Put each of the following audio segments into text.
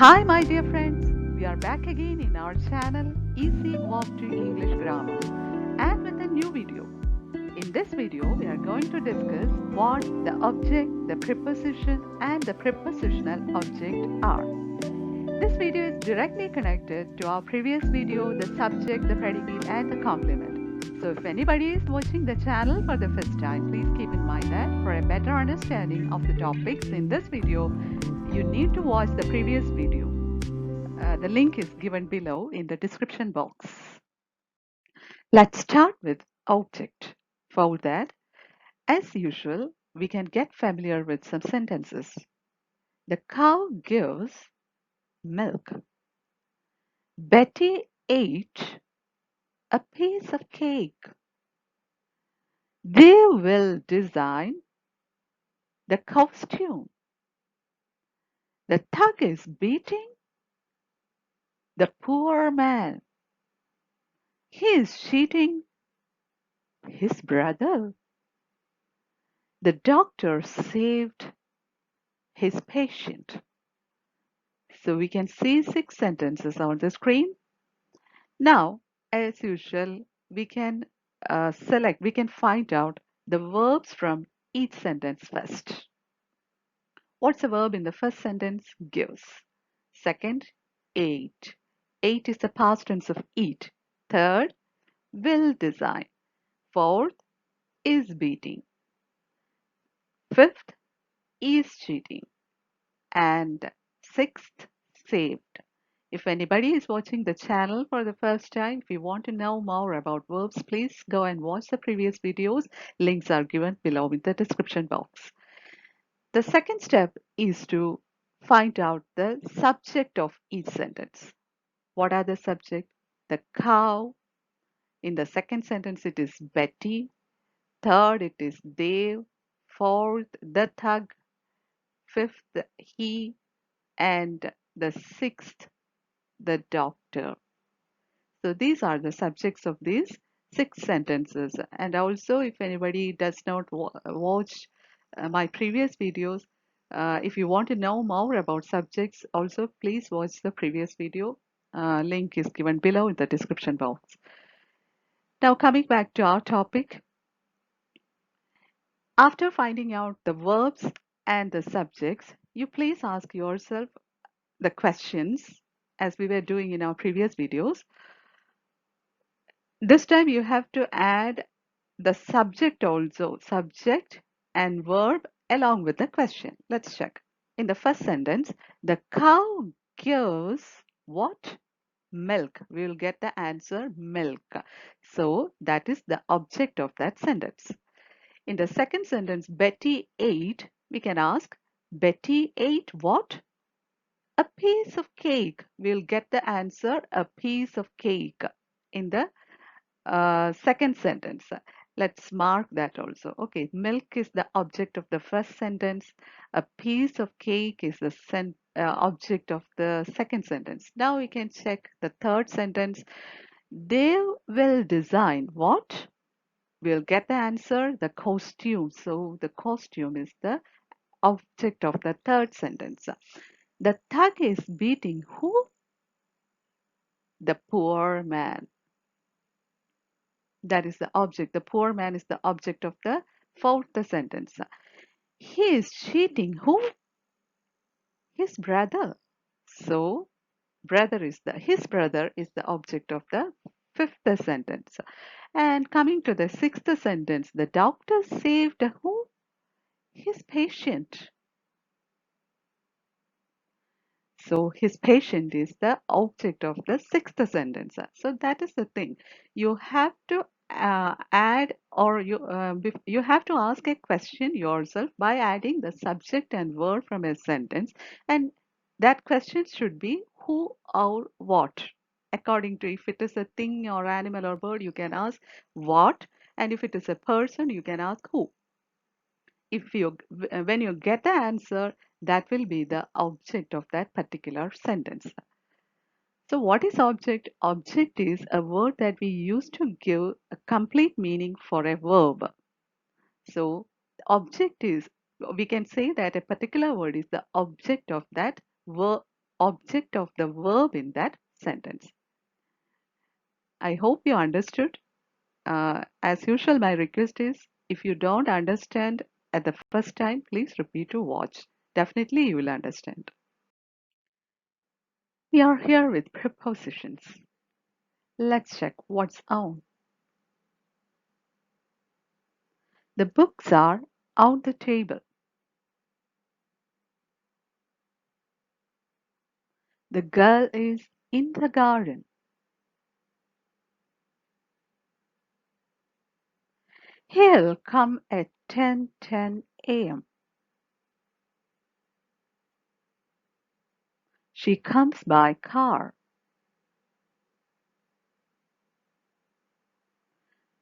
Hi, my dear friends. We are back again in our channel Easy Walk to English Grammar and with a new video. In this video, we are going to discuss what the object, the preposition, and the prepositional object are. This video is directly connected to our previous video, the subject, the predicate, and the complement. So if anybody is watching the channel for the first time, please keep in mind that for a better understanding of the topics in this video, you need to watch the previous video. The link is given below in the description box. Let's start with object. For that, as usual, we can get familiar with some sentences. The cow gives milk. Betty ate a piece of cake. They will design the costume. The thug is beating the poor man. He is cheating his brother. The doctor saved his patient. So we can see 6 sentences on the screen. Now, as usual, we can we can find out the verbs from each sentence first. What's the verb in the first sentence? Gives. Second, ate. Ate is the past tense of eat. Third, will design. Fourth, is beating. Fifth, is cheating. And sixth, saved. If anybody is watching the channel for the first time, if you want to know more about verbs, please go and watch the previous videos. Links are given below in the description box. The second step is to find out the subject of each sentence. What are the subject? The cow. In the second sentence, it is Betty. Third, it is Dave. Fourth, the thug. Fifth, he. And the sixth, the doctor. So these are the subjects of these 6 sentences. And also, if anybody does not watch my previous videos, if you want to know more about subjects, also please watch the previous video. Link is given below in the description box. Now coming back to our topic. After finding out the verbs and the subjects, you please ask yourself the questions as we were doing in our previous videos. This time you have to add the subject also, subject and verb along with the question. Let's check. In the first sentence, the cow gives what? Milk. We will get the answer milk. So that is the object of that sentence. In the second sentence, Betty ate, we can ask, Betty ate what? A piece of cake. We'll get the answer a piece of cake in the second sentence. Let's mark that also. Okay, milk is the object of the first sentence. A piece of cake is the object of the second sentence. Now we can check the third sentence. They will design what? We'll get the answer, the costume. So the costume is the object of the third sentence. The thug is beating who? The poor man. That is the object. The poor man is the object of the fourth sentence. He is cheating who? His brother. So His brother is the object of the fifth sentence. And coming to the sixth sentence, the doctor saved who? His patient. So his patient is the object of the sixth sentence. So that is the thing. You have to add, or you have to ask a question yourself by adding the subject and verb from a sentence, and that question should be who or what. According to, if it is a thing or animal or bird, you can ask what, and if it is a person, you can ask who. If you When you get the answer, that will be the object of that particular sentence. So what is object? Object is a word that we use to give a complete meaning for a verb. So object is, we can say that a particular word is the object of that verb, object of the verb in that sentence. I hope you understood. As usual, my request is, if you don't understand at the first time, please repeat to watch. Definitely you will understand. We are here with prepositions. Let's check what's on. The books are on the table. The girl is in the garden. He'll come at 10:10 a.m. She comes by car.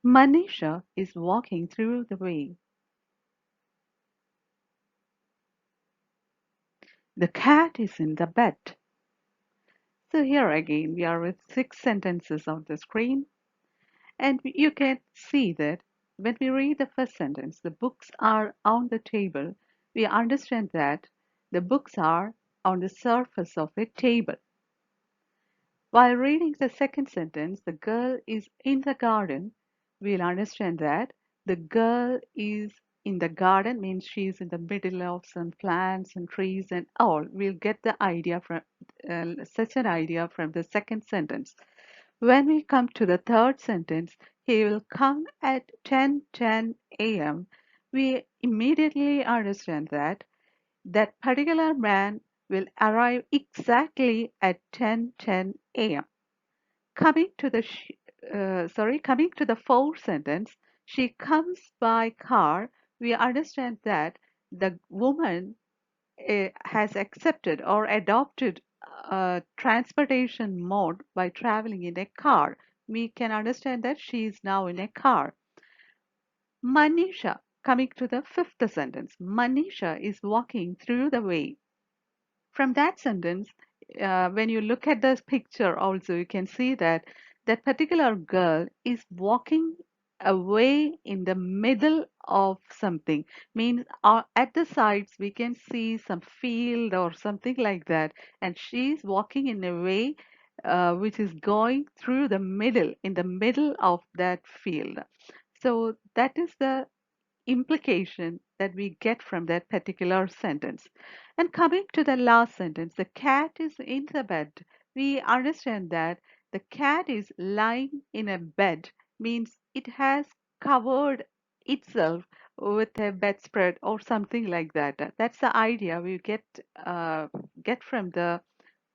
Manisha is walking through the way. The cat is in the bed. So here again we are with 6 sentences on the screen, and you can see that when we read the first sentence, the books are on the table, we understand that the books are on the surface of a table. While reading the second sentence, the girl is in the garden, we'll understand that the girl is in the garden means she is in the middle of some plants and trees and all. We'll get the idea from such an idea from the second sentence. When we come to the third sentence, he will come at 10:10 a.m. We immediately understand that that particular man will arrive exactly at 10:10 a.m. Coming to the fourth sentence, she comes by car. We understand that the woman has accepted or adopted transportation mode by traveling in a car. We can understand that she is now in a car. Manisha, coming to the fifth sentence, Manisha is walking through the way. From that sentence, when you look at this picture also, you can see that that particular girl is walking away in the middle of something. Means at the sides we can see some field or something like that, and she's walking in a way which is going through the middle, in the middle of that field. So that is the implication that we get from that particular sentence. And coming to the last sentence, the cat is in the bed. We understand that the cat is lying in a bed, means it has covered itself with a bedspread or something like that. That's the idea we get from the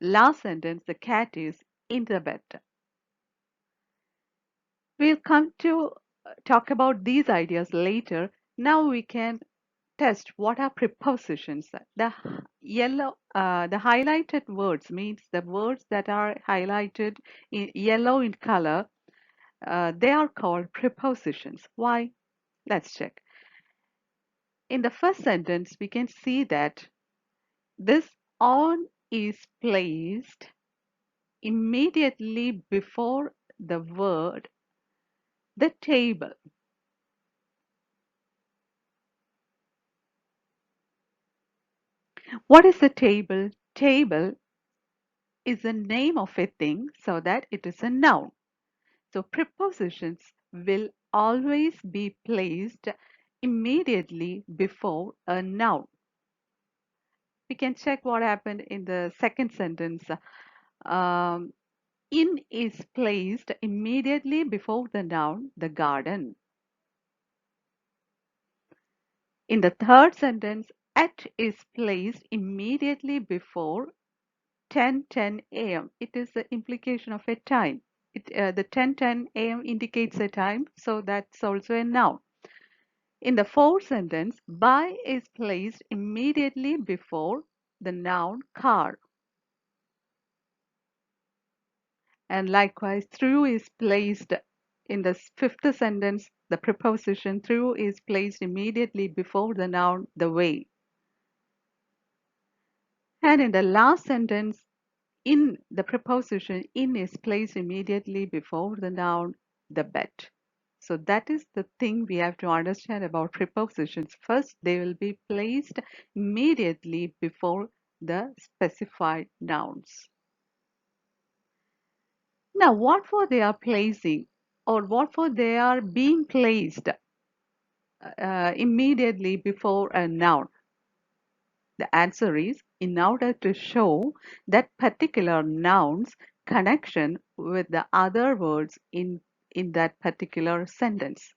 last sentence. The cat is in the bed. We'll come to talk about these ideas later. Now we can test what are prepositions. The highlighted words means the words that are highlighted in yellow in color. They are called prepositions. Why? Let's check. In the first sentence, we can see that this on is placed immediately before the word the table. What is the table? Table is the name of a thing so that it is a noun. So prepositions will always be placed immediately before a noun. We can check what happened in the second sentence. Um, in is placed immediately before the noun, the garden. In the third sentence, at is placed immediately before 10:10 a.m. It is the implication of a time. The 10:10 a.m. indicates a time, so that's also a noun. In the fourth sentence, by is placed immediately before the noun car. And likewise, through is placed in the fifth sentence, the preposition through is placed immediately before the noun the way. And in the last sentence, in the preposition in is placed immediately before the noun the bed. So that is the thing we have to understand about prepositions. First, they will be placed immediately before the specified nouns. Now, what for they are placing or what for they are being placed immediately before a noun? The answer is in order to show that particular noun's connection with the other words in that particular sentence.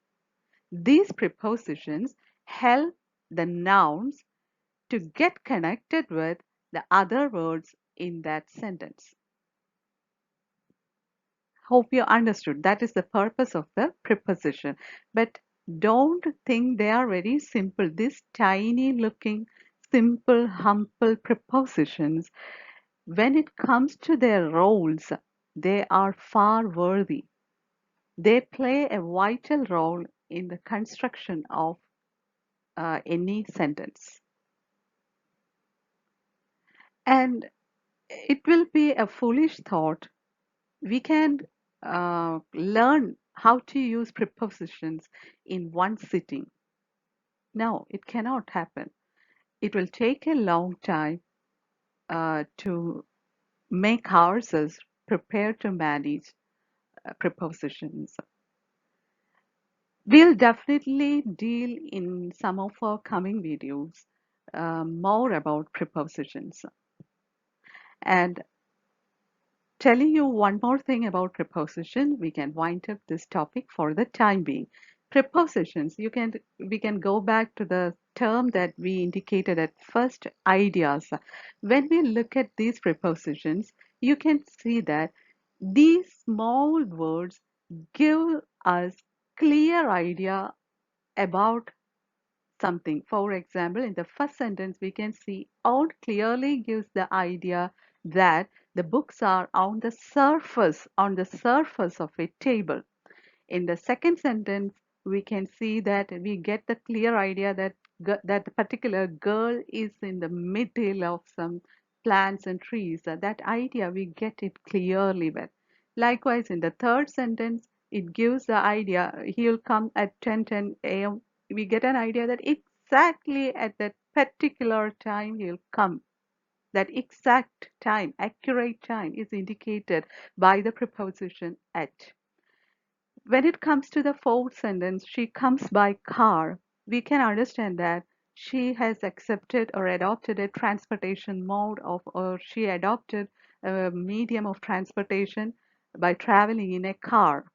These prepositions help the nouns to get connected with the other words in that sentence. Hope you understood. That is the purpose of the preposition. But don't think they are very simple. These tiny looking, simple, humble prepositions, when it comes to their roles, they are far worthy. They play a vital role in the construction of any sentence. And it will be a foolish thought. We can learn how to use prepositions in one sitting. No, it cannot happen. It will take a long time to make ourselves prepared to manage prepositions. We'll definitely deal in some of our coming videos more about prepositions. And telling you one more thing about preposition, we can wind up this topic for the time being. Prepositions, we can go back to the term that we indicated at first, ideas. When we look at these prepositions, you can see that these small words give us clear idea about something. For example, in the first sentence, we can see out clearly gives the idea that the books are on the surface of a table. In the second sentence, we can see that we get the clear idea that that the particular girl is in the middle of some plants and trees. That idea we get it clearly with. Likewise, in the third sentence, it gives the idea he'll come at 10:10 a.m. We get an idea that exactly at that particular time he'll come. That exact time, accurate time, is indicated by the preposition at. When it comes to the fourth sentence, she comes by car, we can understand that she has accepted or adopted a transportation mode of, or she adopted a medium of transportation by traveling in a car.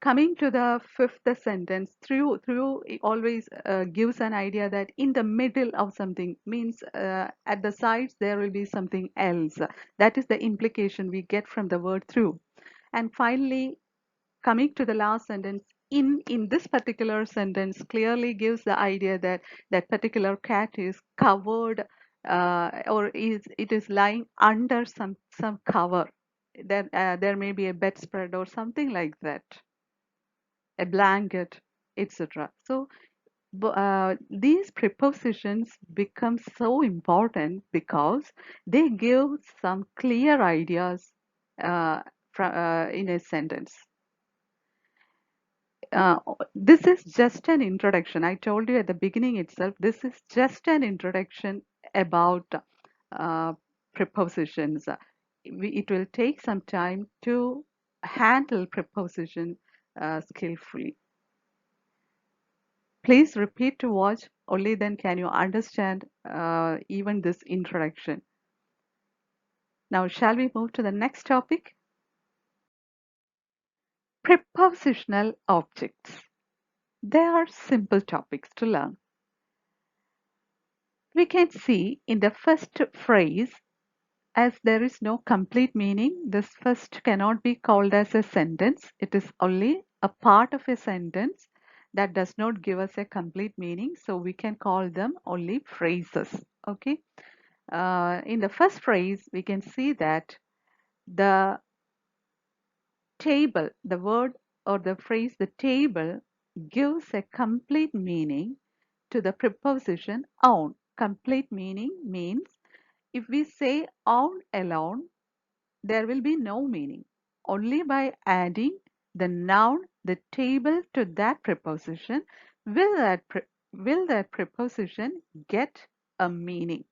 Coming to the fifth sentence, through it always gives an idea that in the middle of something means at the sides there will be something else. That is the implication we get from the word through. And finally, coming to the last sentence, in this particular sentence clearly gives the idea that that particular cat is covered or is it is lying under some cover. Then there may be a bedspread or something like that, a blanket, etc. So these prepositions become so important because they give some clear ideas uh, in a sentence. uh, this is just an introduction. I told you at the beginning itself, this is just an introduction about uh, prepositions. It will take some time to handle preposition skillfully. Please repeat to watch, only then can you understand even this introduction. Now, shall we move to the next topic? Prepositional objects. They are simple topics to learn. We can see in the first phrase, as there is no complete meaning, this first cannot be called as a sentence. It is only a part of a sentence that does not give us a complete meaning. So we can call them only phrases. Okay. In the first phrase, we can see that the table, the word or the phrase, the table gives a complete meaning to the preposition on. Complete meaning means if we say on alone, there will be no meaning. Only by adding the noun, the table to that preposition, will that preposition get a meaning.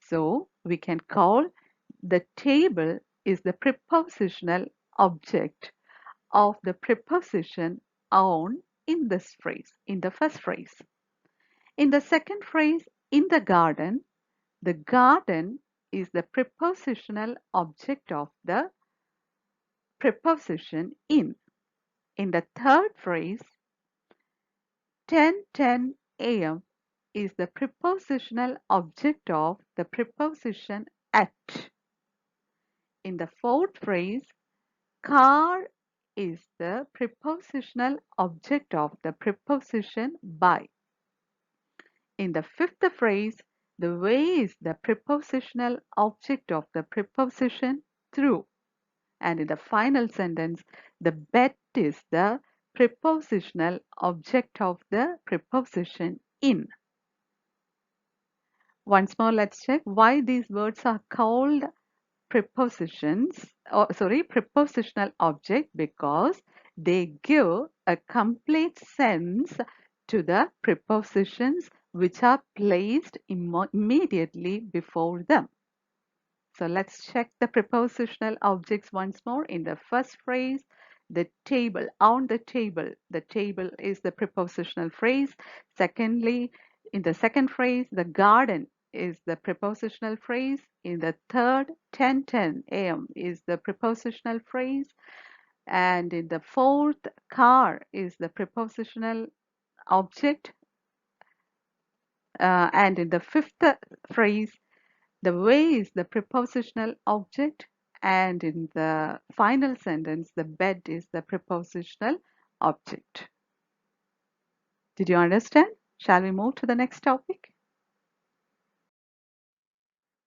So we can call the table is the prepositional object of the preposition on in this phrase, in the first phrase. In the second phrase, in the garden is the prepositional object of the preposition in. In the third phrase, 10:10 a.m. is the prepositional object of the preposition at. In the fourth phrase, car is the prepositional object of the preposition by. In the fifth phrase, the way is the prepositional object of the preposition through. And in the final sentence, the bed is the prepositional object of the preposition in. Once more, let's check why these words are called prepositional object, because they give a complete sense to the prepositions which are placed immediately before them. So let's check the prepositional objects once more. In the first phrase, the table, on the table is the prepositional phrase. Secondly, in the second phrase, the garden is the prepositional phrase. In the third, 10:10 a.m. is the prepositional phrase. And in the fourth, car is the prepositional object. And in the fifth phrase, the way is the prepositional object, and in the final sentence, the bed is the prepositional object. Did you understand? Shall we move to the next topic?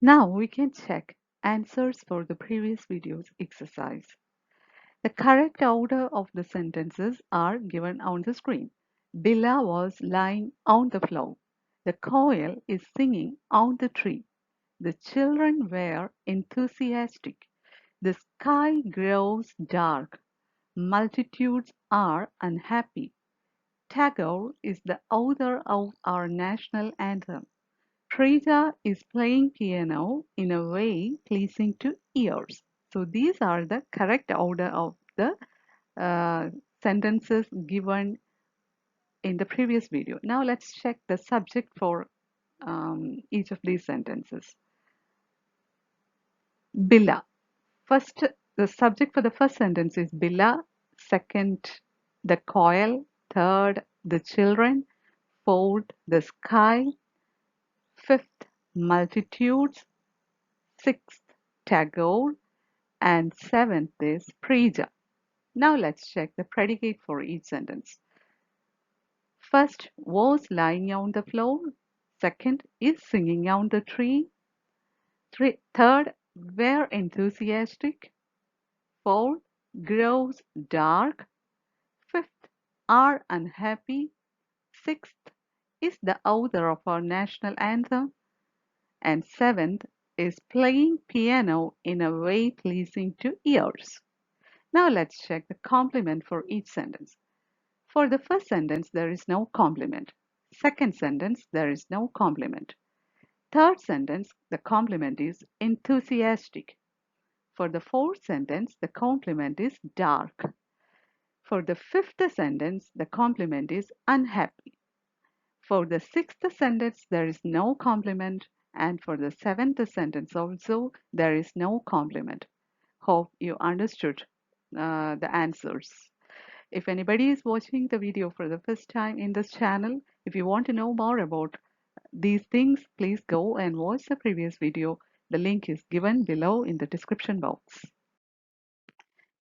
Now we can check answers for the previous video's exercise. The correct order of the sentences are given on the screen. Billa was lying on the floor. The coil is singing on the tree. The children were enthusiastic. The sky grows dark. Multitudes are unhappy. Tagore is the author of our national anthem. Frida is playing piano in a way pleasing to ears. So these are the correct order of the uh, sentences given in the previous video. Now let's check the subject for each of these sentences. Billa. First, the subject for the first sentence is Billa. Second, the coil. Third, the children. Fourth, the sky. Fifth, multitudes. Sixth, Tagore. And seventh is Preja. Now let's check the predicate for each sentence. First, was lying on the floor. Second, is singing on the tree. Third, were enthusiastic. Fourth, grows dark. Fifth, are unhappy. Sixth, is the author of our national anthem. And seventh, is playing piano in a way pleasing to ears. Now let's check the complement for each sentence. For the first sentence, there is no complement. Second sentence, there is no complement. Third sentence, the complement is enthusiastic. For the fourth sentence, the complement is dark. For the fifth sentence, the complement is unhappy. For the sixth sentence, there is no complement. And for the seventh sentence also, there is no complement. Hope you understood the answers. If anybody is watching the video for the first time in this channel, if you want to know more about these things, please go and watch the previous video. The link is given below in the description box.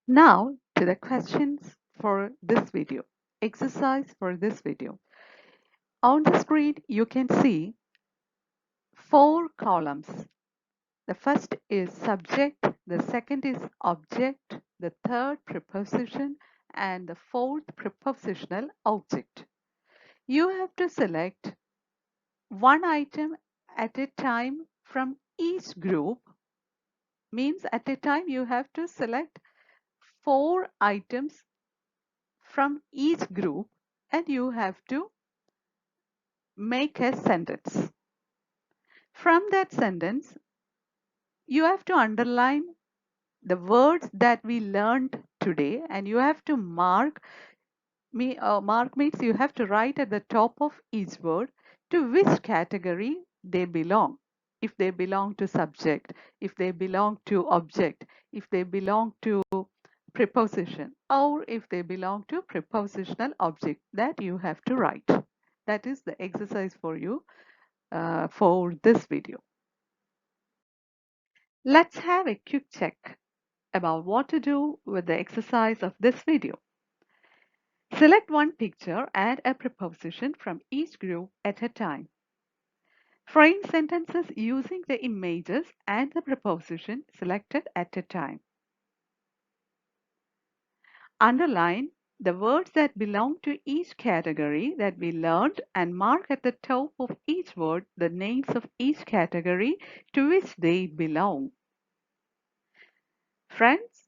Now to the questions for this video. Exercise for this video. On the screen, you can see 4 columns. The first is subject, the second is object, the third preposition, and the fourth prepositional object. You have to select one item at a time from each group. Means at a time you have to select 4 items from each group and you have to make a sentence. From that sentence, you have to underline the words that we learned today and you have to mark means you have to write at the top of each word to which category they belong. If they belong to subject, if they belong to object, if they belong to preposition, or if they belong to prepositional object, that you have to write. That is the exercise for you for this video. Let's have a quick check about what to do with the exercise of this video. Select one picture and a preposition from each group at a time. Frame sentences using the images and the preposition selected at a time. Underline the words that belong to each category that we learned and mark at the top of each word the names of each category to which they belong. Friends,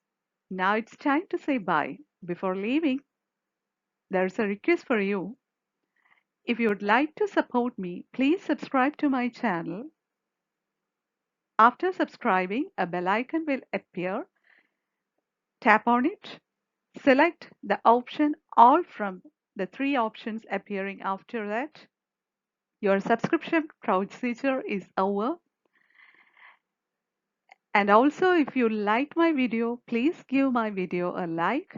now it's time to say bye. Before leaving, there's a request for you. If you would like to support me, please subscribe to my channel. After subscribing, a bell icon will appear. Tap on it. Select the option All from the 3 options appearing after that. Your subscription procedure is over. And also, if you like my video, please give my video a like.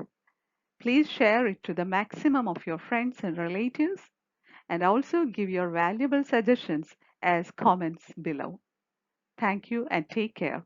Please share it to the maximum of your friends and relatives. And also give your valuable suggestions as comments below. Thank you and take care.